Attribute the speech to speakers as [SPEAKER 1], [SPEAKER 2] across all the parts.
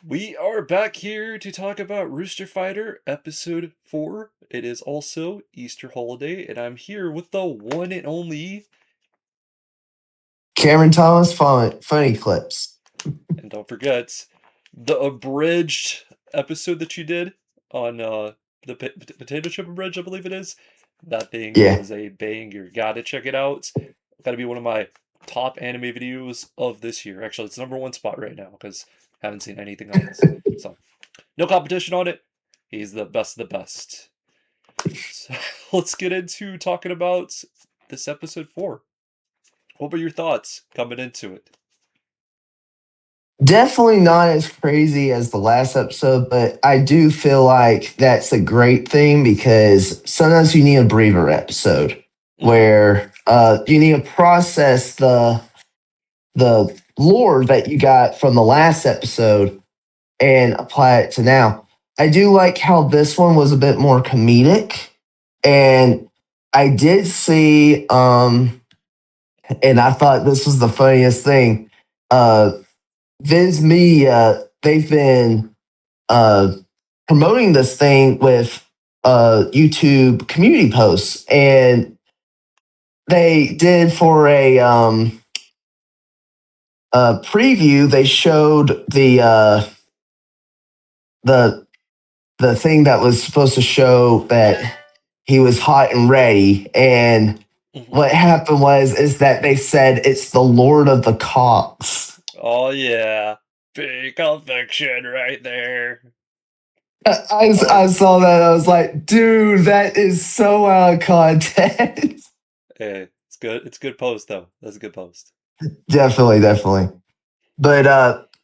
[SPEAKER 1] We are back here to talk about Rooster Fighter Episode 4. It is also Easter holiday, and I'm here with the one and only,
[SPEAKER 2] Cameron Thomas funny clips.
[SPEAKER 1] and don't forget, the abridged episode that you did on the potato chip abridged, I believe it is. That thing
[SPEAKER 2] Yeah.
[SPEAKER 1] was a banger. Gotta check it out. Gotta be one of my top anime videos of this year. Actually, it's number one spot right now because I haven't seen anything else. So, no competition on it. He's the best of the best. So let's get into talking about this episode 4. What were your thoughts coming into it?
[SPEAKER 2] Definitely not as crazy as the last episode, but I do feel like that's a great thing because sometimes you need a breather episode
[SPEAKER 1] Mm-hmm.
[SPEAKER 2] where you need to process the lore that you got from the last episode and apply it to now. I do like how this one was a bit more comedic, and I did see and I thought this was the funniest thing. Viz Media, they've been uh, promoting this thing with YouTube community posts, and they did for a preview. They showed the the thing that was supposed to show that he was hot and ready, and
[SPEAKER 1] Mm-hmm.
[SPEAKER 2] what happened was is that they said it's the Lord of the Cocks.
[SPEAKER 1] Oh yeah, big conviction right there.
[SPEAKER 2] I
[SPEAKER 1] Oh,
[SPEAKER 2] saw that. I was like, dude, that is so out of context.
[SPEAKER 1] hey, it's good. It's a good post though. That's a good post.
[SPEAKER 2] Definitely, definitely. But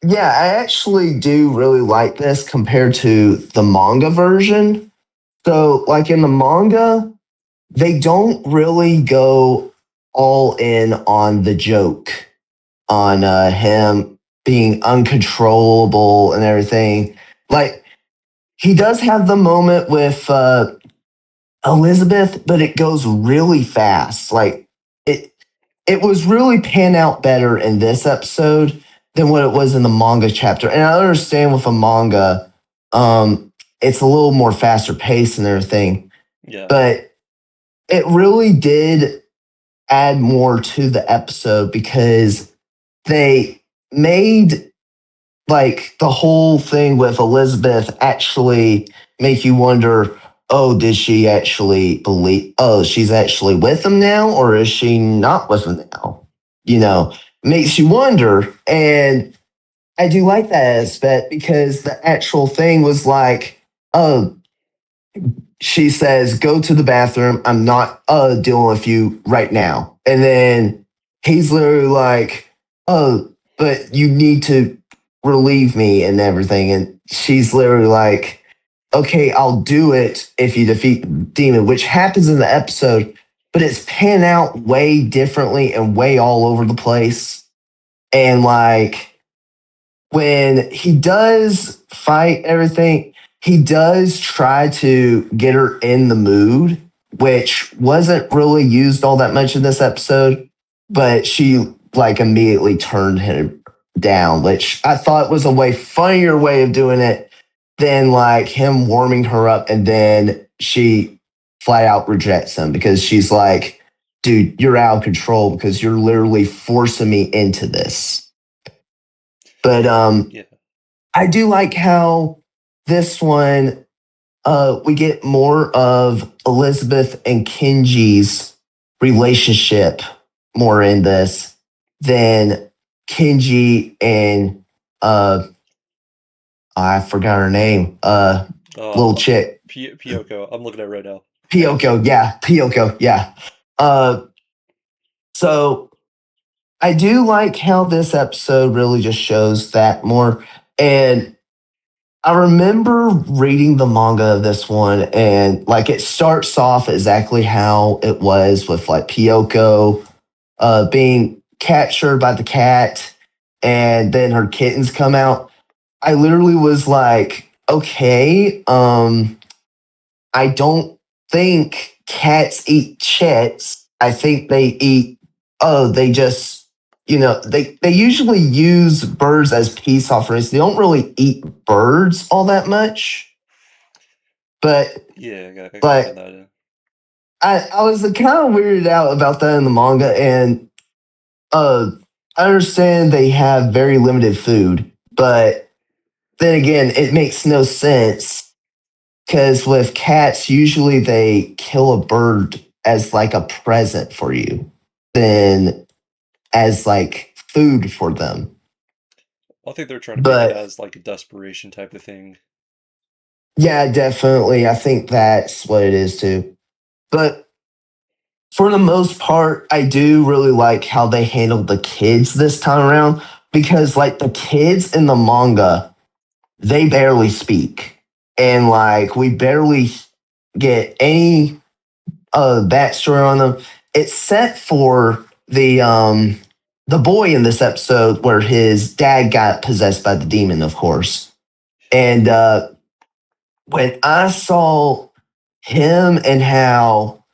[SPEAKER 2] yeah, I actually do really like this compared to the manga version. So, like in the manga, they don't really go all in on the joke on him being uncontrollable and everything. Like, he does have the moment with Elizabeth, but it goes really fast. Like it it was really pan out better in this episode than what it was in the manga chapter. And I understand with a manga, it's a little more faster paced and everything,
[SPEAKER 1] Yeah.
[SPEAKER 2] but it really did add more to the episode because they made like the whole thing with Elizabeth actually make you wonder, oh, did she actually believe, oh, she's actually with him now, or is she not with him now? You know, makes you wonder. And I do like that aspect because the actual thing was like, oh, she says, go to the bathroom. I'm not dealing with you right now. And then he's literally like, oh, but you need to relieve me and everything. And she's literally like, okay, I'll do it if you defeat the demon, which happens in the episode, but it's panned out way differently and way all over the place. And like, when he does fight everything, he does try to get her in the mood, which wasn't really used all that much in this episode, but she like immediately turned him down, which I thought was a way funnier way of doing it than like him warming her up and then she flat out rejects him because she's like, dude, you're out of control because you're literally forcing me into this. But
[SPEAKER 1] Yeah.
[SPEAKER 2] I do like how this one we get more of Elizabeth and Kenji's relationship more in this than Kenji and I forgot her name. Little
[SPEAKER 1] Uh,
[SPEAKER 2] chick.
[SPEAKER 1] Pyoko. I'm looking at it right now.
[SPEAKER 2] Pyoko, yeah. Pyoko, yeah. Uh so I do like how this episode really just shows that more. And I remember reading the manga of this one, and like it starts off exactly how it was with like Pyoko being captured by the cat, and then her kittens come out. I literally was like, okay, I don't think cats eat chits. I think they eat. Oh, they just they usually use birds as peace offerings. They don't really eat birds all that much, but
[SPEAKER 1] Yeah, I can find
[SPEAKER 2] like
[SPEAKER 1] that in.
[SPEAKER 2] I was kind of weirded out about that in the manga, and uh, I understand they have very limited food, but then again, it makes no sense because with cats, usually they kill a bird as like a present for you, than as like food for them.
[SPEAKER 1] I think they're trying to make it
[SPEAKER 2] But
[SPEAKER 1] as like a desperation type of thing.
[SPEAKER 2] yeah, definitely, I think that's what it is too. But for the most part, I do really like how they handled the kids this time around because, like, the kids in the manga, they barely speak. And, like, we barely get any backstory on them, except for the boy in this episode where his dad got possessed by the demon, of course. And when I saw him and how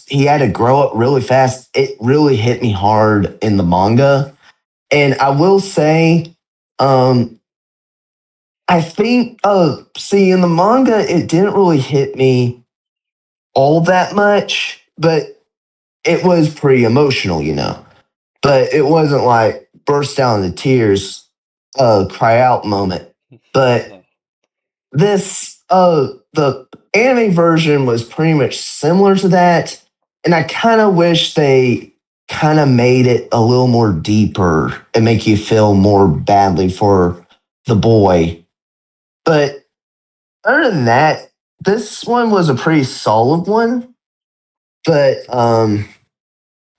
[SPEAKER 2] he had to grow up really fast. It really hit me hard in the manga, and I will say, um, I think see in the manga it didn't really hit me all that much, but it was pretty emotional, But it wasn't like burst down into tears, cry out moment. But
[SPEAKER 1] No.
[SPEAKER 2] this the anime version was pretty much similar to that, and I kind of wish they kind of made it a little more deeper and make you feel more badly for the boy. But other than that, this one was a pretty solid one. But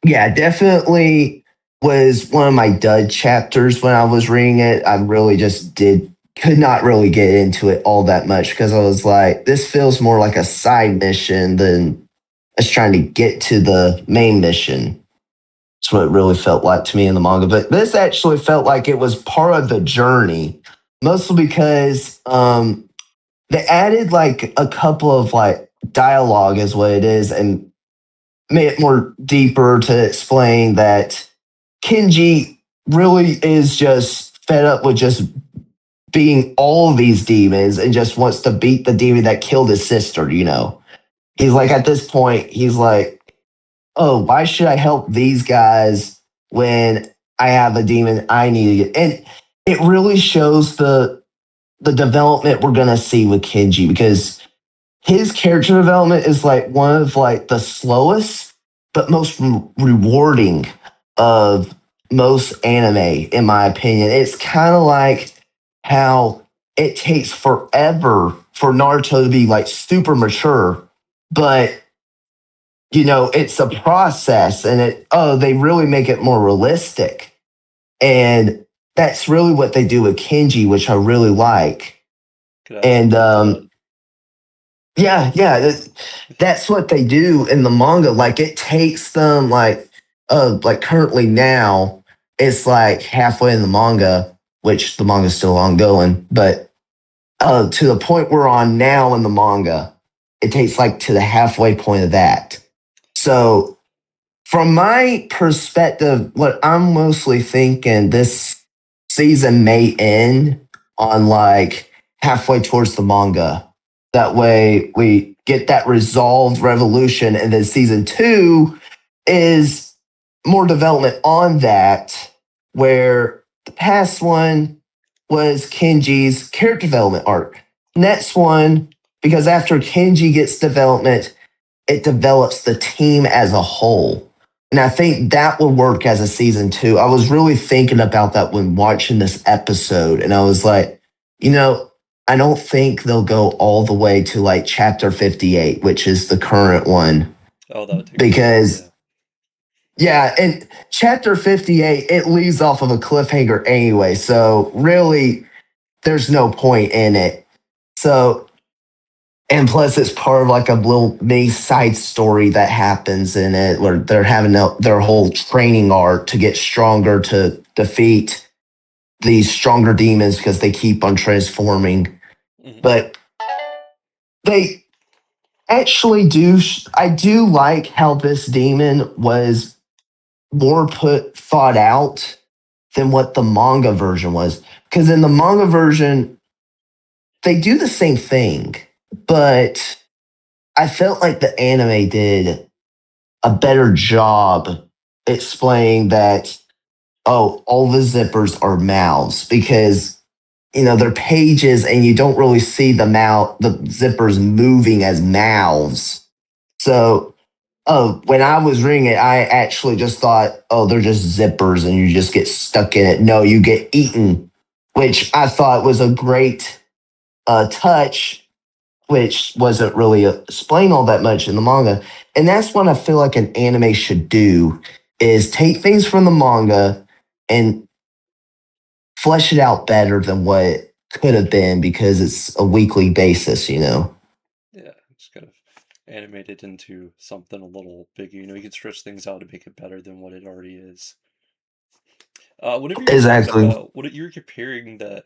[SPEAKER 2] yeah, definitely was one of my dud chapters when I was reading it. I really just could not really get into it all that much because I was like, this feels more like a side mission than us trying to get to the main mission. That's what it really felt like to me in the manga. But this actually felt like it was part of the journey, mostly because they added like a couple of like dialogue, is what it is, and made it more deeper to explain that Kenji really is just fed up with just being all of these demons and just wants to beat the demon that killed his sister. He's like, at this point, he's like, oh, why should I help these guys when I have a demon I need to get? And it really shows the development we're gonna see with Kenji because his character development is like one of like the slowest but most rewarding of most anime in my opinion. It's kind of like how it takes forever for Naruto to be like super mature, but it's a process, and they really make it more realistic, and that's really what they do with Kenji, which I really like.
[SPEAKER 1] Could add some
[SPEAKER 2] And
[SPEAKER 1] depth to that.
[SPEAKER 2] yeah, yeah, that's what they do in the manga. Like it takes them like currently now it's like halfway in the manga, which the manga's still ongoing, but to the point we're on now in the manga, it takes like to the halfway point of that. So from my perspective, what I'm mostly thinking this season may end on like halfway towards the manga. That way we get that resolved revolution, and then season two is more development on that, where the past one was Kenji's character development arc. Next one, because after Kenji gets development, it develops the team as a whole. And I think that will work as a season two. I was really thinking about that when watching this episode, and I was like, I don't think they'll go all the way to like chapter 58, which is the current one.
[SPEAKER 1] Oh, that would take too long.
[SPEAKER 2] Because,
[SPEAKER 1] Yeah.
[SPEAKER 2] yeah, and chapter 58, it leaves off of a cliffhanger anyway. So, really, there's no point in it. So, and plus, it's part of like a little mini side story that happens in it where they're having their whole training arc to get stronger to defeat these stronger demons because they keep on transforming.
[SPEAKER 1] Hmm.
[SPEAKER 2] But they actually do, I do like how this demon was more put thought out than what the manga version was. Because in the manga version, they do the same thing, but I felt like the anime did a better job explaining that, oh, all the zippers are mouths because they're pages and you don't really see the zippers moving as mouths. So, oh, when I was reading it, I actually just thought, oh, they're just zippers and you just get stuck in it. No, you get eaten, which I thought was a great touch, which wasn't really explained all that much in the manga. And that's what I feel like an anime should do is take things from the manga and flesh it out better than what it could have been because it's a weekly basis.
[SPEAKER 1] Yeah, just kind of animate it into something a little bigger. You can stretch things out to make it better than what it already is. Whenever you're talking
[SPEAKER 2] Exactly.
[SPEAKER 1] about what you're comparing the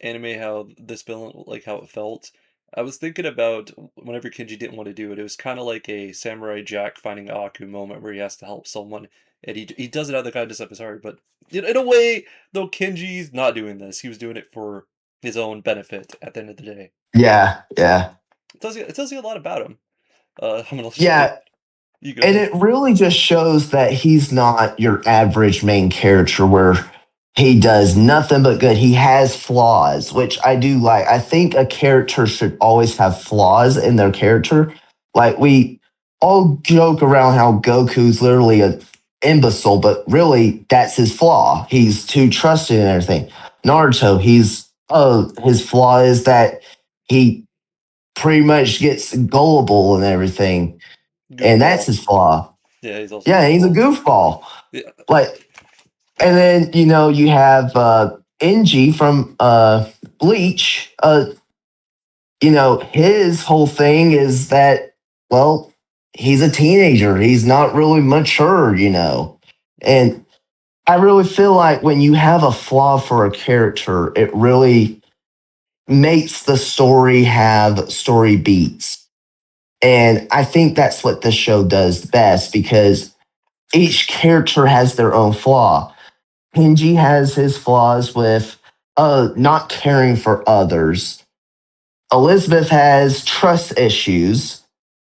[SPEAKER 1] anime, how this villain, like how it felt, I was thinking about whenever Kenji didn't want to do it. It was kind of like a Samurai Jack finding Aku moment where he has to help someone, and he does it out of the kindness of his heart. But in a way, though, Kenji's not doing this. He was doing it for his own benefit at the end of the day.
[SPEAKER 2] Yeah, yeah.
[SPEAKER 1] It tells you a lot about him. I'm gonna let
[SPEAKER 2] Yeah,
[SPEAKER 1] you go
[SPEAKER 2] and
[SPEAKER 1] ahead.
[SPEAKER 2] it really just shows that he's not your average main character where he does nothing but good. He has flaws, which I do like. I think a character should always have flaws in their character. Like we all joke around how Goku's literally an imbecile, but really that's his flaw. He's too trusting and everything. Naruto, his flaw is that he pretty much gets gullible and everything, and that's
[SPEAKER 1] Goofball.
[SPEAKER 2] his flaw.
[SPEAKER 1] Yeah, he's also a
[SPEAKER 2] Yeah, he's a
[SPEAKER 1] goofball.
[SPEAKER 2] goofball.
[SPEAKER 1] Yeah.
[SPEAKER 2] Like, and then you have Enji from Bleach. His whole thing is that, well, he's a teenager. He's not really mature.
[SPEAKER 1] Mhm.
[SPEAKER 2] And I really feel like when you have a flaw for a character, it really makes the story have story beats. And I think that's what this show does best because each character has their own flaw. Kenji has his flaws with not caring for others. Elizabeth has trust issues.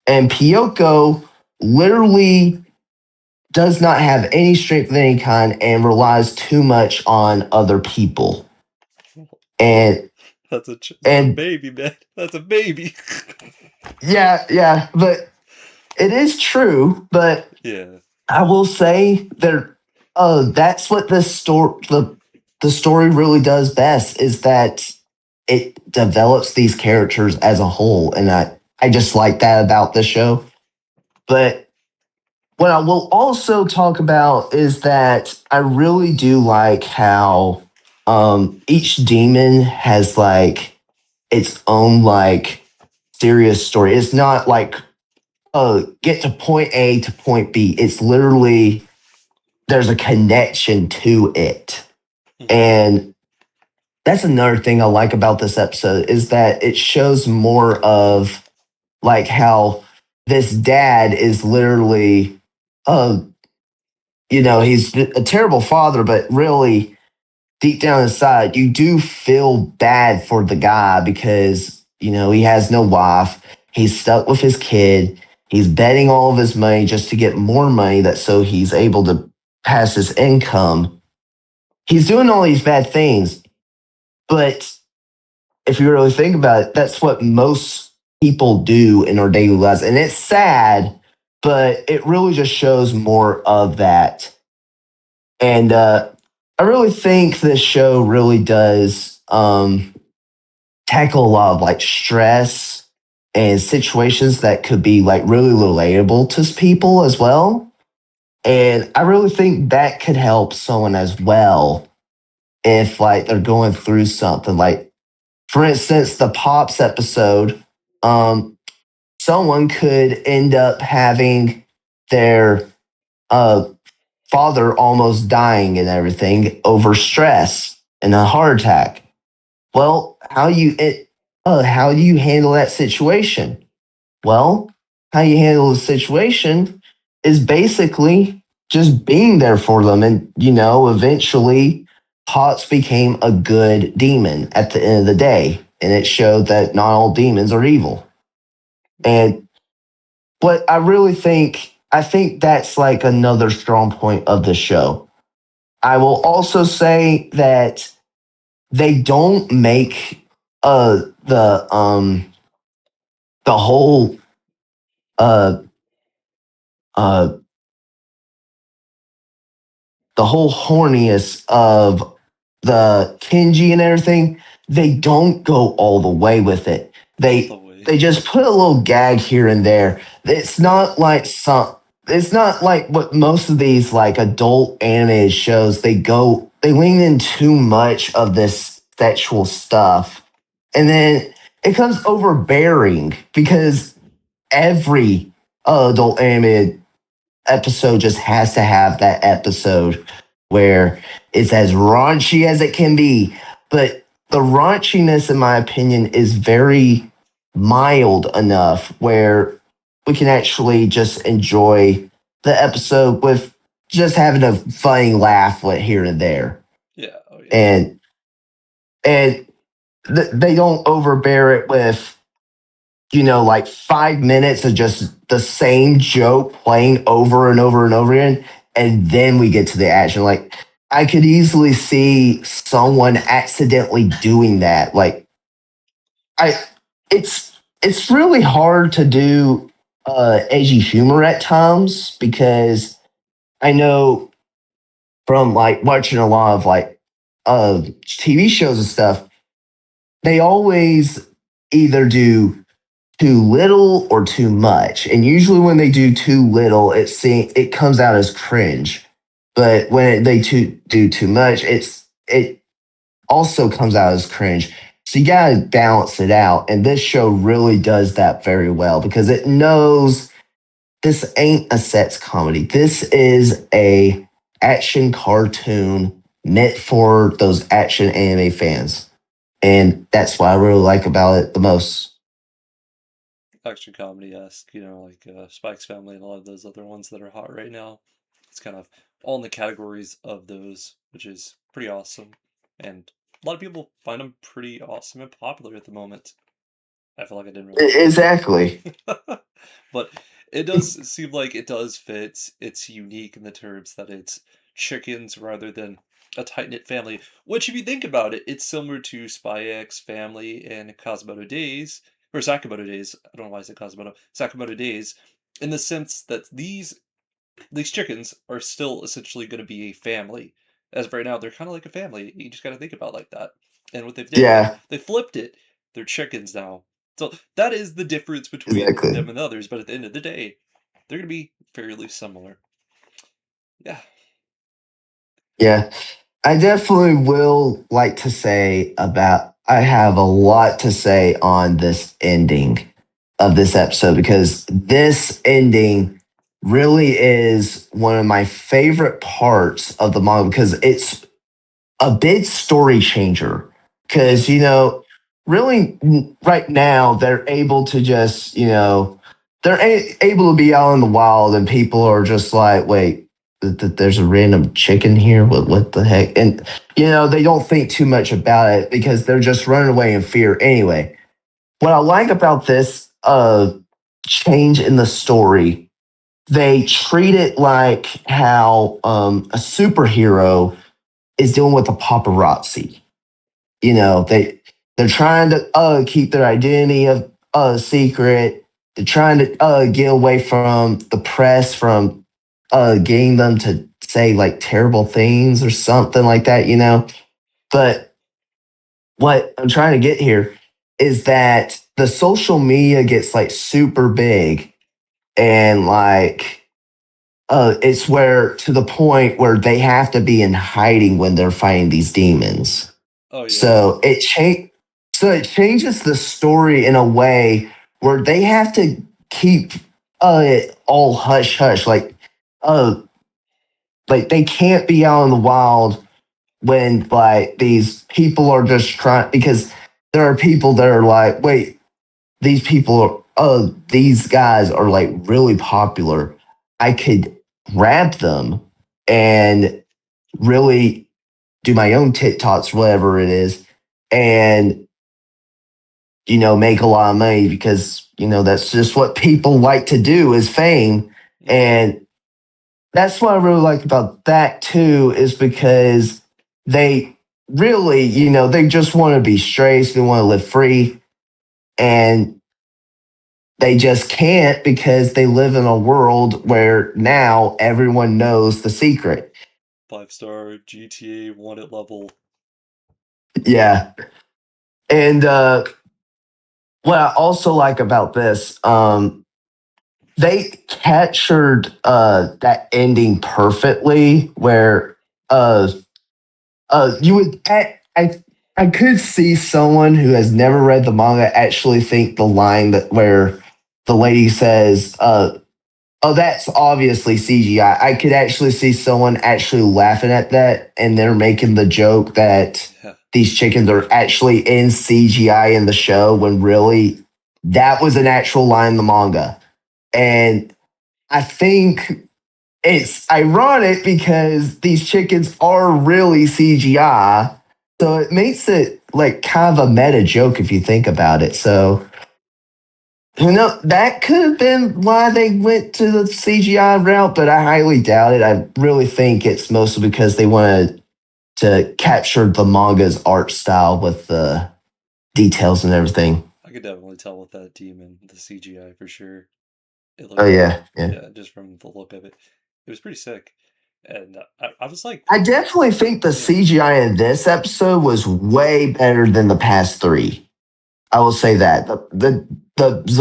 [SPEAKER 2] And Pyoko literally does not have any strength of any kind and relies too much on other people.
[SPEAKER 1] Well,
[SPEAKER 2] And
[SPEAKER 1] that's a
[SPEAKER 2] and
[SPEAKER 1] baby, man. That's a baby.
[SPEAKER 2] yeah, yeah, but it is true. But
[SPEAKER 1] Yeah.
[SPEAKER 2] I will say there that's what the story really does best is that it develops these characters as a whole. And I just like that about the show. But what I will also talk about is that I really do like how each demon has like its own like serious story. It's not like get to point A to point B. It's literally there's a connection to it.
[SPEAKER 1] Mhm.
[SPEAKER 2] And that's another thing I like about this episode is that it shows more of like how this dad is literally uh he's a terrible father, but really deep down inside you do feel bad for the guy because he has no wife, he's stuck with his kid, he's betting all of his money just to get more money that so he's able to pass his income. He's doing all these bad things, but if you really think about it, that's what most people do in our daily lives. And it's sad, but it really just shows more of that. And I really think this show really does tackle a lot of like stress and situations that could be like really relatable to people as well. And I really think that could help someone as well if like they're going through something like, for instance, the Pops episode, someone could end up having their uh, father almost dying and everything over stress and a heart attack. Well, how do you handle that situation? Well, how you handle the situation is basically just being there for them. And, eventually Potts became a good demon at the end of the day. And it showed that not all demons are evil. And what I think that's like another strong point of the show. I will also say that they don't make the whole uh uh the whole horniness of the Kenji and everything, they don't go all the way with it.
[SPEAKER 1] All the
[SPEAKER 2] They
[SPEAKER 1] way.
[SPEAKER 2] they just put a little gag here and there. It's not like what most of these like adult animated shows, they lean in too much of this sexual stuff. And then it becomes overbearing because every adult animated episode just has to have that episode where it's as raunchy as it can be. But the raunchiness, in my opinion, is very mild enough where we can actually just enjoy the episode with just having a funny laugh here and there.
[SPEAKER 1] Yeah. Oh yeah.
[SPEAKER 2] And they don't overbear it with like 5 minutes of just the same joke playing over and over and over again. And then we get to the action. Like, I could easily see someone accidentally doing that. Like, I, it's really hard to do edgy humor at times because I know from like watching a lot of like TV shows and stuff, they always either do too little or too much. And usually when they do too little, it comes out as cringe. But when do too much, it also comes out as cringe. So you gotta balance it out. And this show really does that very well because it knows this ain't a sex comedy. This is a action cartoon meant for those action anime fans. And that's what I really like about it the most.
[SPEAKER 1] Action comedy esque, like Spike's Family and a lot of those other ones that are hot right now. It's kind of all in the categories of those, which is pretty awesome. And a lot of people find them pretty awesome and popular at the moment. I feel like I didn't really say
[SPEAKER 2] Exactly.
[SPEAKER 1] that. But it does seem like it does fit. It's unique in the terms that it's chickens rather than a tight knit family. Which, if you think about it, it's similar to Spy X Family and Cosmodo Days, or Sakamoto Days. I don't know why I said Cosmodo. Sakamoto Days, in the sense that these chickens are still essentially going to be a family. As of right now, they're kind of like a family. You just got to think about it like that. And what they've did,
[SPEAKER 2] Yeah,
[SPEAKER 1] they flipped it. They're chickens now. So that is the difference between them
[SPEAKER 2] exactly.
[SPEAKER 1] and others. But at the end of the day, they're going to be fairly similar. Yeah.
[SPEAKER 2] Yeah. I definitely will like to say about, I have a lot to say on this ending of this episode because this ending really is one of my favorite parts of the manga because it's a big story changer.
[SPEAKER 1] Yeah.
[SPEAKER 2] Because, really right now they're able to just, they're able to be out in the wild and people are just like, wait, there's a random chicken here. What the heck? And they don't think too much about it because they're just running away in fear anyway. What I like about this change in the story, they treat it like how a superhero is dealing with the paparazzi. They're trying to keep their identity of secret. They're trying to get away from the press from getting them to say like terrible things or something like that. But what I'm trying to get here is that the social media gets like super big and like it's where to the point where they have to be in hiding when they're fighting these demons.
[SPEAKER 1] Oh, yeah.
[SPEAKER 2] So it changes the story in a way where they have to keep it all hush hush. Uh like they can't be out in the wild when like these people are just trying because there are people that are like, wait, these people are these guys are like really popular. I could grab them and really do my own TikToks, whatever it is, and make a lot of money because that's just what people like to do is fame.
[SPEAKER 1] Mm-hmm.
[SPEAKER 2] And that's what I really like about that too, is because they really, they just want to be straight, they want to live free, and they just can't because they live in a world where now everyone knows the secret.
[SPEAKER 1] 5-star GTA wanted level.
[SPEAKER 2] Yeah. And what I also like about this, they captured that ending perfectly where uh you would I could see someone who has never read the manga actually think the line that where the lady says oh, that's obviously CGI. I could actually see someone actually laughing at that, and they're making the joke that
[SPEAKER 1] Yeah.
[SPEAKER 2] these chickens are actually in CGI in the show when really that was an actual line in the manga. And I think it's ironic because these chickens are really CGI. So it makes it like kind of a meta joke if you think about it. So that could have been why they went to the CGI route, but I highly doubt it. I really think it's mostly because they wanted to capture the manga's art style with the details and everything.
[SPEAKER 1] I could definitely tell with that demon, the CGI for sure. It
[SPEAKER 2] Oh
[SPEAKER 1] looked,
[SPEAKER 2] yeah, yeah.
[SPEAKER 1] yeah, just from the look of it, it was pretty sick. And I was like,
[SPEAKER 2] I definitely think the
[SPEAKER 1] yeah,
[SPEAKER 2] CGI in this episode was way better than the past three. I will say that the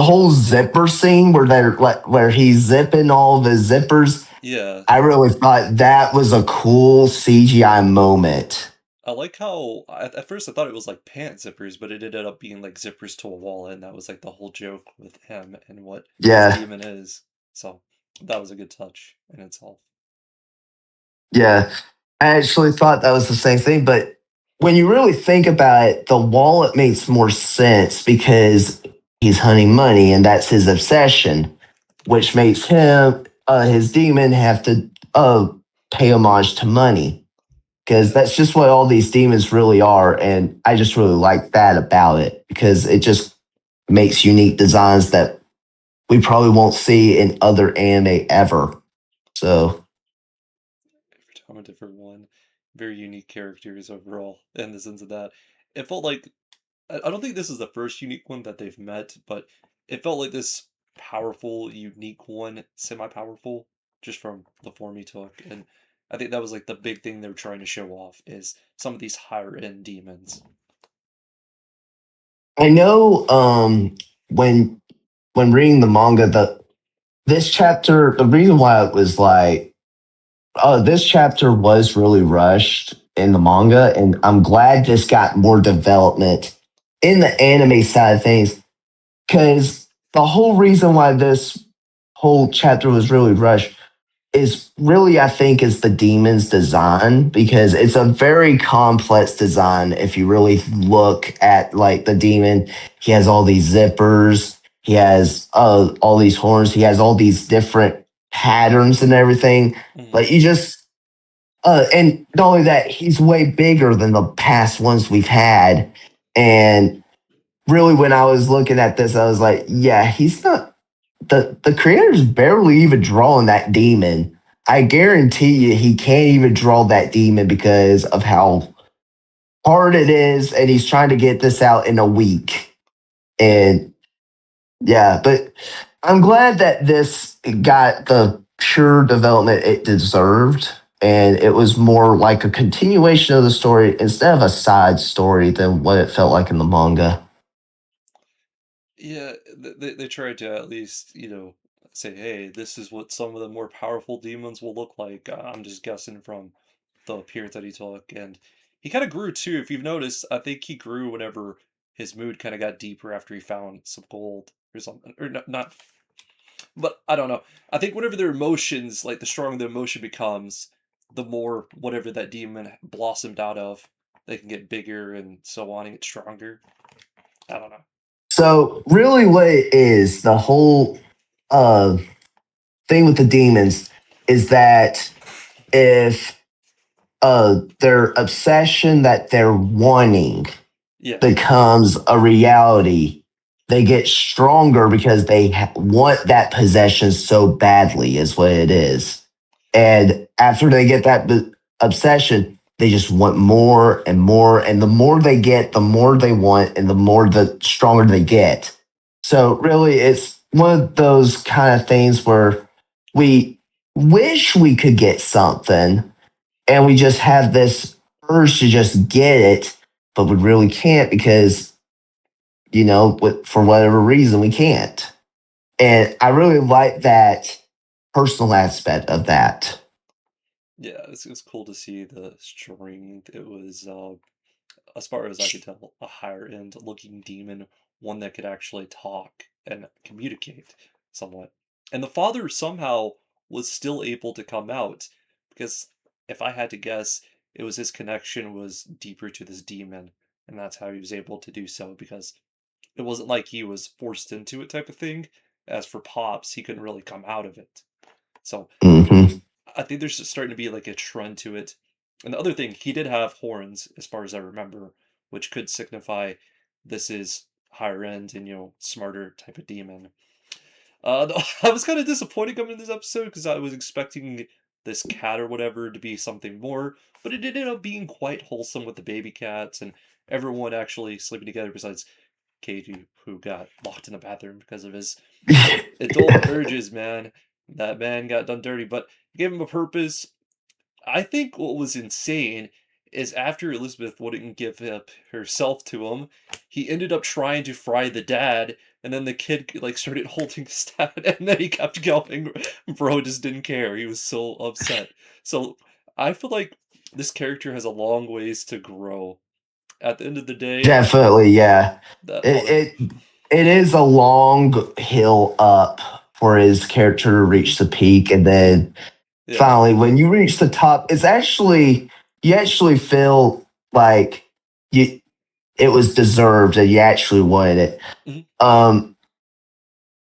[SPEAKER 2] whole zipper scene where they're like where he's zipping all of his zippers.
[SPEAKER 1] yeah.
[SPEAKER 2] I really thought that was a cool CGI moment.
[SPEAKER 1] I like how at first I thought it was like pant zippers, but it ended up being like zippers to a wallet, and that was like the whole joke with him and what his
[SPEAKER 2] Yeah,
[SPEAKER 1] demon is. So that was a good touch in itself.
[SPEAKER 2] yeah. I actually thought that was the same thing, but when you really think about it, the wallet makes more sense because he's hunting money and that's his obsession, which makes him, his demon, have to pay homage to money because
[SPEAKER 1] Yeah,
[SPEAKER 2] that's just what all these demons really are. And I just really like that about it because it just makes unique designs that we probably won't see in other anime ever. So,
[SPEAKER 1] every time a different one. Very unique characters overall in the sense of that. It felt like I don't think this is the first unique one that they've met, but it felt like this powerful, unique one, semi-powerful, just from the form he took. And I think that was like the big thing they were trying to show off is some of these higher end demons.
[SPEAKER 2] I know when reading the manga, this chapter, the reason why it was like, oh, this chapter was really rushed in the manga, and I'm glad this got more development in the anime side of things because the whole reason why this whole chapter was really rushed is really, I think, is the demon's design because it's a very complex design. If you really look at like the demon, he has all these zippers, he has all these horns, he has all these different patterns and everything.
[SPEAKER 1] Hmm.
[SPEAKER 2] Like you just, and not only that, he's way bigger than the past ones we've had. And really, when I was looking at this, I was like, yeah, he's not the creator's barely even drawing that demon. I guarantee you he can't even draw that demon because of how hard it is, and he's trying to get this out in a week.
[SPEAKER 1] Yeah.
[SPEAKER 2] And yeah, but I'm glad that this got the pure development it deserved. And it was more like a continuation of the story instead of a side story than what it felt like in the manga.
[SPEAKER 1] Yeah, they tried to at least, say, hey, this is what some of the more powerful demons will look like. I'm just guessing from the appearance that he took. And he kind of grew too. If you've noticed, I think he grew whenever his mood kind of got deeper after he found some gold or something. Or not, but I don't know. I think whenever their emotions, like the stronger the emotion becomes, the more whatever that demon blossomed out of, they can get bigger and so on and get stronger. I don't know.
[SPEAKER 2] So really what it is, the whole uh thing with the demons. is that if their obsession that they're wanting
[SPEAKER 1] Yeah.
[SPEAKER 2] becomes a reality, they get stronger because they want that possession so badly, is what it is. And after they get that obsession, they just want more and more. And the more they get, the more they want, and the more the stronger they get. So, really, it's one of those kind of things where we wish we could get something and we just have this urge to just get it, but we really can't because, for whatever reason, we can't. And I really like that personal aspect of that.
[SPEAKER 1] Yeah, it's cool to see the strength. It was, as far as I could tell, a higher end looking demon, one that could actually talk and communicate somewhat. And the father somehow was still able to come out because if I had to guess, it was his connection was deeper to this demon, and that's how he was able to do so because it wasn't like he was forced into it type of thing. As for Pops, he couldn't really come out of it. So
[SPEAKER 2] Hmm.
[SPEAKER 1] I think there's just starting to be like a trend to it. And the other thing, he did have horns, as far as I remember, which could signify this is higher end and smarter type of demon. I was kind of disappointed coming in this episode because I was expecting this cat or whatever to be something more, but it ended up being quite wholesome with the baby cats and everyone actually sleeping together besides Katie, who got locked in the bathroom because of his adult urges, man. That man got done dirty, but gave him a purpose. I think what was insane is after Elizabeth wouldn't give up herself to him, he ended up trying to fry the dad, and then the kid like started holding his dad, and then he kept going. Bro just didn't care. He was so upset. So I feel like this character has a long ways to grow. At the end of the day,
[SPEAKER 2] Definitely, yeah.
[SPEAKER 1] that
[SPEAKER 2] It,
[SPEAKER 1] father,
[SPEAKER 2] it it is a long hill up for his character to reach the peak, and then
[SPEAKER 1] yeah.
[SPEAKER 2] finally, when you reach the top, you actually feel like you it was deserved and you actually wanted it.
[SPEAKER 1] Mhm.
[SPEAKER 2] Um,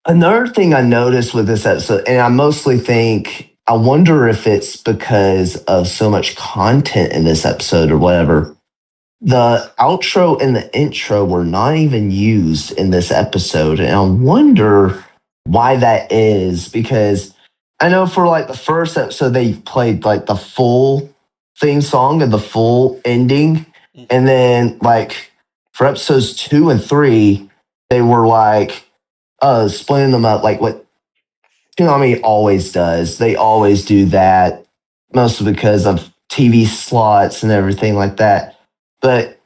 [SPEAKER 2] Another thing I noticed with this episode, and I mostly think, I wonder if it's because of so much content in this episode or whatever. The outro and the intro were not even used in this episode. And I wonder why that is because I know for like the first episode, they played like the full theme song and the full ending.
[SPEAKER 1] Mhm.
[SPEAKER 2] And then, like, for episodes 2 and 3, they were like, splitting them up, like what Konami always does. They always do that, mostly because of TV slots and everything like that. But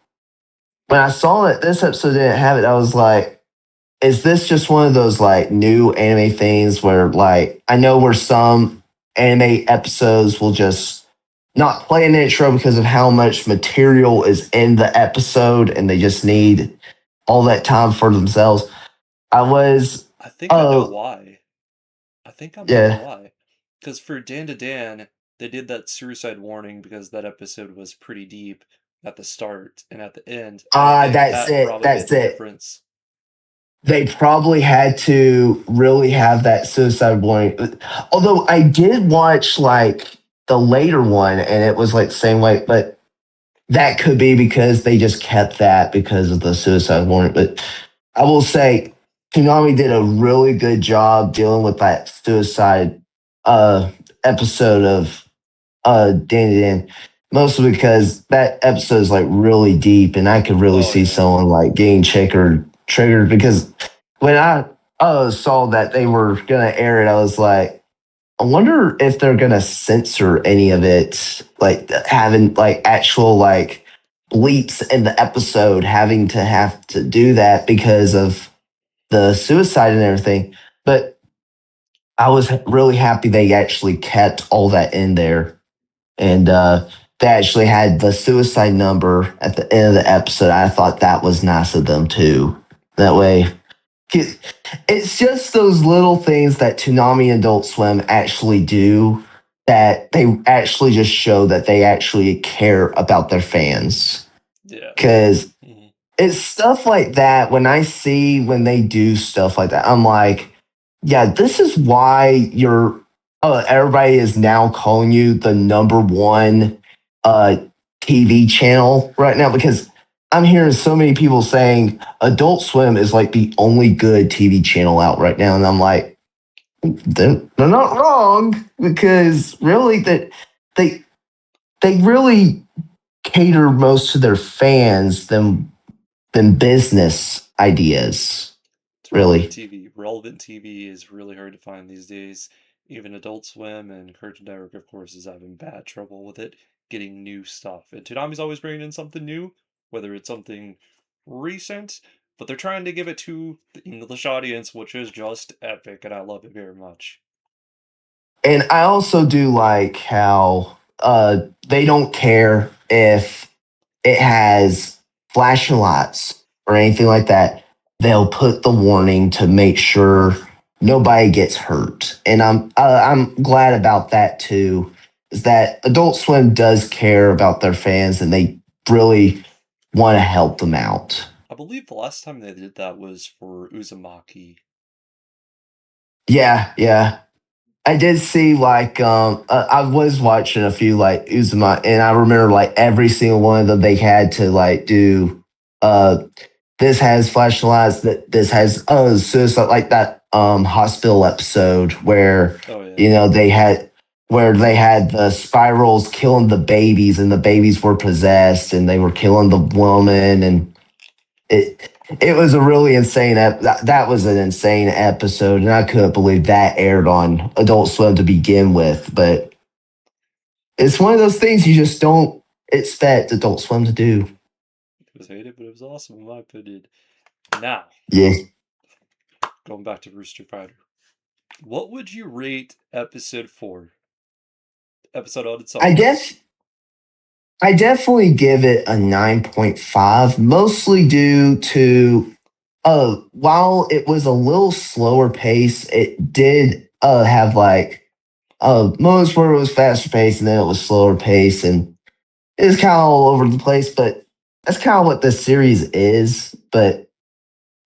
[SPEAKER 2] when I saw that this episode didn't have it, I was like, is this just one of those like new anime things where like I know where some anime episodes will just not play an intro because of how much material is in the episode and they just need all that time for themselves. I was
[SPEAKER 1] I think I know
[SPEAKER 2] oh
[SPEAKER 1] why. I think I might know
[SPEAKER 2] yeah.
[SPEAKER 1] why. Because for Dan to Dan, they did that suicide warning because that episode was pretty deep at the start and at the end, and I think
[SPEAKER 2] That's
[SPEAKER 1] that
[SPEAKER 2] it.
[SPEAKER 1] probably made
[SPEAKER 2] That's
[SPEAKER 1] the
[SPEAKER 2] it.
[SPEAKER 1] difference.
[SPEAKER 2] They probably had to really have that suicide warning. Although I did watch like the later one and it was like the same way, but that could be because they just kept that because of the suicide warning. But I will say Konami did a really good job dealing with that suicide uh episode of Danny Dan. Mostly because that episode is like really deep and I could really
[SPEAKER 1] Oh
[SPEAKER 2] see
[SPEAKER 1] yeah.
[SPEAKER 2] someone like getting triggered because when I saw that they were gonna air it, I was like, I wonder if they're gonna censor any of it, like having like actual like bleeps in the episode, having to have to do that because of the suicide and everything. But I was really happy they actually kept all that in there, and they actually had the suicide number at the end of the episode. I thought that was nice of them too. That way, it's just those little things that Toonami and Adult Swim actually do that they actually just show that they actually care about their fans.
[SPEAKER 1] Yeah.
[SPEAKER 2] Because
[SPEAKER 1] Hmm.
[SPEAKER 2] it's stuff like that when I see when they do stuff like that, I'm like, yeah, this is why you're everybody is now calling you the number one uh, TV channel right now because I'm hearing so many people saying Adult Swim is like the only good TV channel out right now, and I'm like, they're not wrong because really that they really cater most to their fans than business ideas.
[SPEAKER 1] It's relevant
[SPEAKER 2] Really.
[SPEAKER 1] TV. Relevant TV is really hard to find these days. Even Adult Swim and Cartoon Network, of course, is having bad trouble with it, getting new stuff. And Toonami's always bringing in something new, whether it's something recent, but they're trying to give it to the English audience, which is just epic, and I love it very much.
[SPEAKER 2] And I also do like how they don't care if it has flashing lights or anything like that. They'll put the warning to make sure nobody gets hurt, and I'm glad about that too. Is that Adult Swim does care about their fans and they really want to help them out.
[SPEAKER 1] I believe the last time they did that was for Uzumaki.
[SPEAKER 2] Yeah, yeah. I did see like I was watching a few like Uzuma and I remember like every single one of them they had to like do uh this has flashlights that this has suicide like that hospital episode where
[SPEAKER 1] Oh, yeah.
[SPEAKER 2] you know they had the spirals killing the babies and the babies were possessed and they were killing the woman and it was a really insane that was an insane episode and I couldn't believe that aired on Adult Swim to begin with, but it's one of those things you just don't expect Adult Swim to do.
[SPEAKER 1] It was hated, but it was awesome in my opinion. Now,
[SPEAKER 2] Yeah.
[SPEAKER 1] going back to Rooster Fighter. What would you rate episode 4? Episode on its
[SPEAKER 2] I
[SPEAKER 1] own.
[SPEAKER 2] guess I definitely give it a 9.5, mostly due to while it was a little slower pace, it did have like moments where it was faster paced and then it was slower pace and it was kind of all over the place, but that's kind of what this series is. But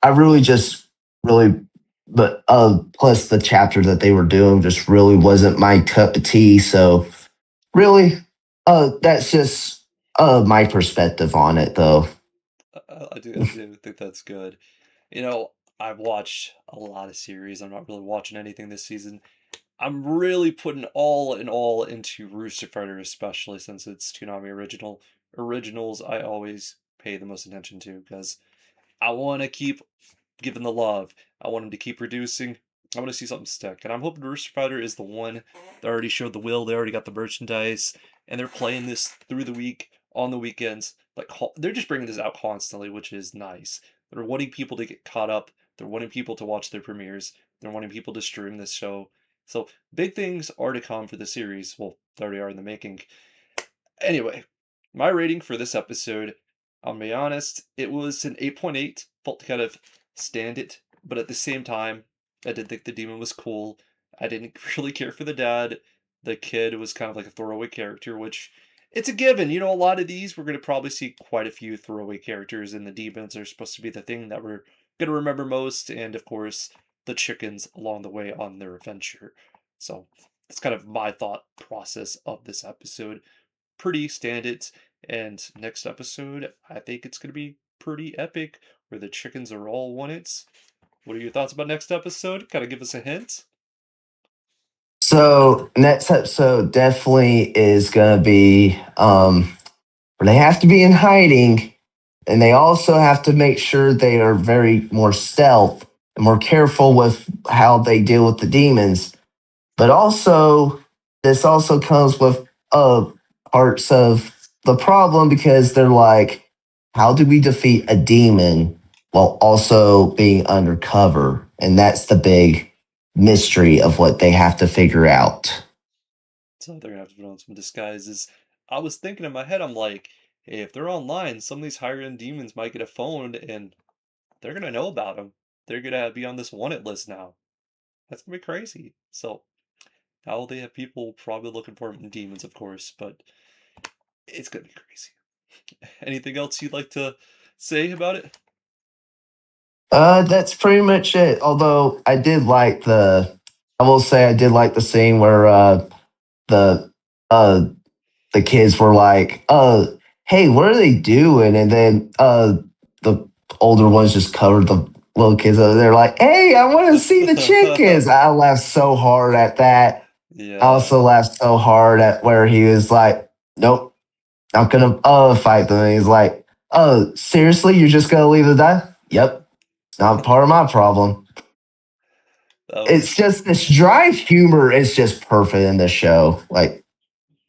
[SPEAKER 2] I really just really but plus the chapter that they were doing just really wasn't my cup of tea. So really, that's just my perspective on it, though.
[SPEAKER 1] I do think that's good. You know, I've watched a lot of series. I'm not really watching anything this season. I'm really putting all in all into Rooster Fighter, especially since it's Toonami original. Originals I always pay the most attention to because I want to keep giving the love. I want him to keep reducing. I want to see something stick. And I'm hoping Rooster Fighter is the one that already showed the will. They already got the merchandise. And they're playing this through the week, on the weekends. Like they're just bringing this out constantly, which is nice. They're wanting people to get caught up. They're wanting people to watch their premieres. They're wanting people to stream this show. So big things are to come for the series. Well, they already are in the making. Anyway, my rating for this episode, I'll be honest, it was an 8.8. Felt to kind of stand it, but at the same time, I did think the demon was cool. I didn't really care for the dad. The kid was kind of like a throwaway character, which it's a given. You know, a lot of these, we're going to probably see quite a few throwaway characters, and the demons are supposed to be the thing that we're going to remember most, and of course, the chickens along the way on their adventure. So, that's kind of my thought process of this episode. Pretty standard. And next episode, I think it's going to be pretty epic, where the chickens are all one-its. What are your thoughts about next episode? Kind of give us a hint.
[SPEAKER 2] So next episode definitely is gonna be where they have to be in hiding, and they also have to make sure they are very more stealth and more careful with how they deal with the demons. But also, this also comes with parts of the problem because they're like, how do we defeat a demon while also being undercover? And that's the big mystery of what they have to figure out.
[SPEAKER 1] So they're going to have to put on some disguises. I was thinking in my head, I'm like, hey, if they're online, some of these higher-end demons might get a phone, and they're going to know about them. They're going to be on this wanted list now. That's going to be crazy. So now they have people probably looking for them, demons, of course, but it's going to be crazy. Anything else you'd like to say about it?
[SPEAKER 2] That's pretty much it. Although I did like I will say I did like the scene where the uh the kids were like, hey, what are they doing? And then the older ones just covered the little kids. They're like, hey, I want to see the chickens. I laughed so hard at that. I
[SPEAKER 1] Yeah.
[SPEAKER 2] also laughed so hard at where he was like, nope, not gonna fight them. And he's like, oh, seriously, you're just gonna leave them die? Yep, it's not part of my problem.
[SPEAKER 1] That
[SPEAKER 2] It's
[SPEAKER 1] was
[SPEAKER 2] just this dry humor is just perfect in this show. Like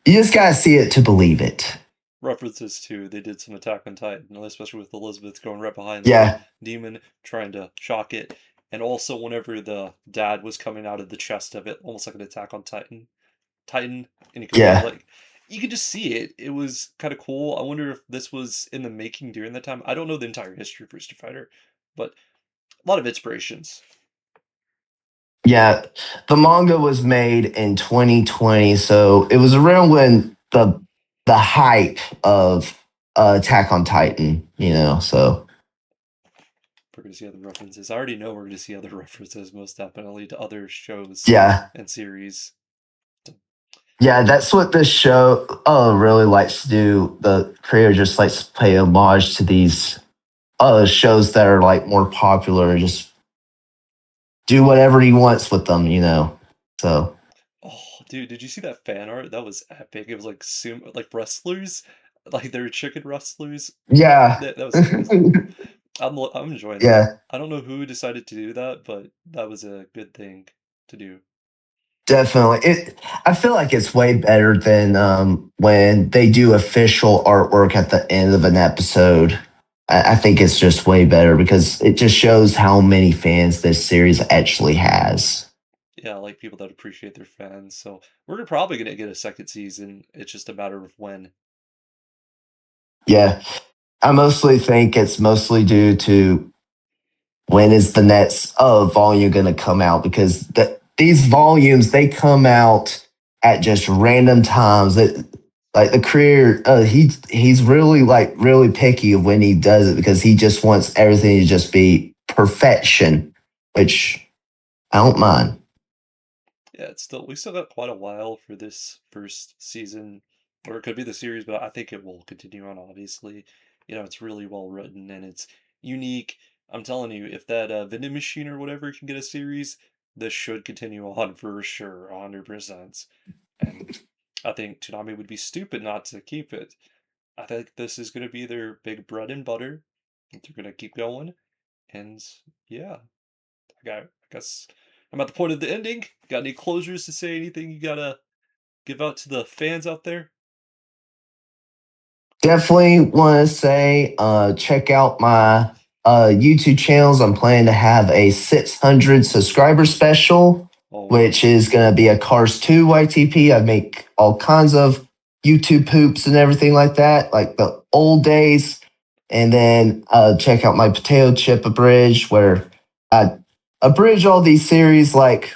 [SPEAKER 2] you just gotta see it to believe it.
[SPEAKER 1] references to they did some Attack on Titan, especially with Elizabeth going right behind the
[SPEAKER 2] Yeah,
[SPEAKER 1] demon, trying to shock it. And also whenever the dad was coming out of the chest of it, almost like an Attack on Titan, and you could feel
[SPEAKER 2] yeah.
[SPEAKER 1] like you could just see it. It was kind of cool. I wonder if this was in the making during that time. I don't know the entire history of Rooster Fighter, but a lot of inspirations.
[SPEAKER 2] Yeah, the manga was made in 2020, so it was around when the hype of Attack on Titan, you know. So
[SPEAKER 1] We're going to see other references. I already know we're going to see other references, most definitely, to other shows
[SPEAKER 2] yeah,
[SPEAKER 1] and series.
[SPEAKER 2] yeah, that's what this show really likes to do. The creator just likes to pay homage to these shows that are like more popular, and just do whatever he wants with them, you know. So
[SPEAKER 1] Oh, dude, did you see that fan art? That was epic. It was like like wrestlers, like they were chicken wrestlers.
[SPEAKER 2] yeah,
[SPEAKER 1] That was crazy. I'm enjoying that.
[SPEAKER 2] yeah.
[SPEAKER 1] I don't know who decided to do that, but that was a good thing to do.
[SPEAKER 2] Definitely. I feel like it's way better than when they do official artwork at the end of an episode. I think it's just way better because it just shows how many fans this series actually has.
[SPEAKER 1] Yeah, I like people that appreciate their fans. So we're probably gonna get a second season. It's just a matter of when.
[SPEAKER 2] Yeah. I mostly think it's mostly due to when is the next volume going to come out because these volumes they come out at just random times that like the creator he's really like really picky of when he does it because he just wants everything to just be perfection, which I don't mind.
[SPEAKER 1] Yeah, it's still we still got quite a while for this first season, or it could be the series, but I think it will continue on. Obviously, it's really well written and it's unique. I'm telling you, if that vending machine or whatever can get a series, this should continue on for sure, 100%. And I think Toonami would be stupid not to keep it. I think this is going to be their big bread and butter. They're going to keep going, and yeah, I guess I'm at the point of the ending. Got any closures to say? Anything you gotta give out to the fans out there?
[SPEAKER 2] Definitely want to say check out my YouTube channels. I'm planning to have a 600 subscriber special,
[SPEAKER 1] Oh,
[SPEAKER 2] which is going to be a Cars 2 YTP. I make all kinds of YouTube poops and everything like that, like the old days. And then check out my potato chip abridge, where I abridge all these series like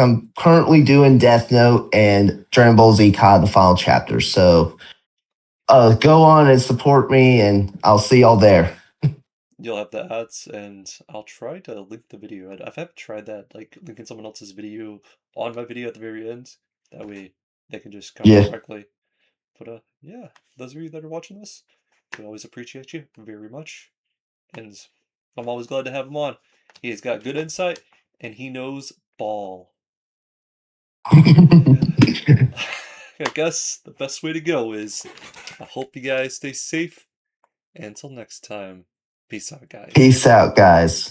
[SPEAKER 2] I'm currently doing Death Note and Dragon Ball Z Kai, the final chapter. So go on and support me, and I'll see y'all there.
[SPEAKER 1] you'll have the ads, and I'll try to link the video. I haven't tried that, like linking someone else's video on my video at the very end. That way they can just come
[SPEAKER 2] Yeah.
[SPEAKER 1] directly. But yeah, those of you that are watching this, we always appreciate you very much, and I'm always glad to have him on. He has got good insight, and he knows ball. I guess the best way to go is I hope you guys stay safe. And until next time, peace out, guys.
[SPEAKER 2] Peace out, guys.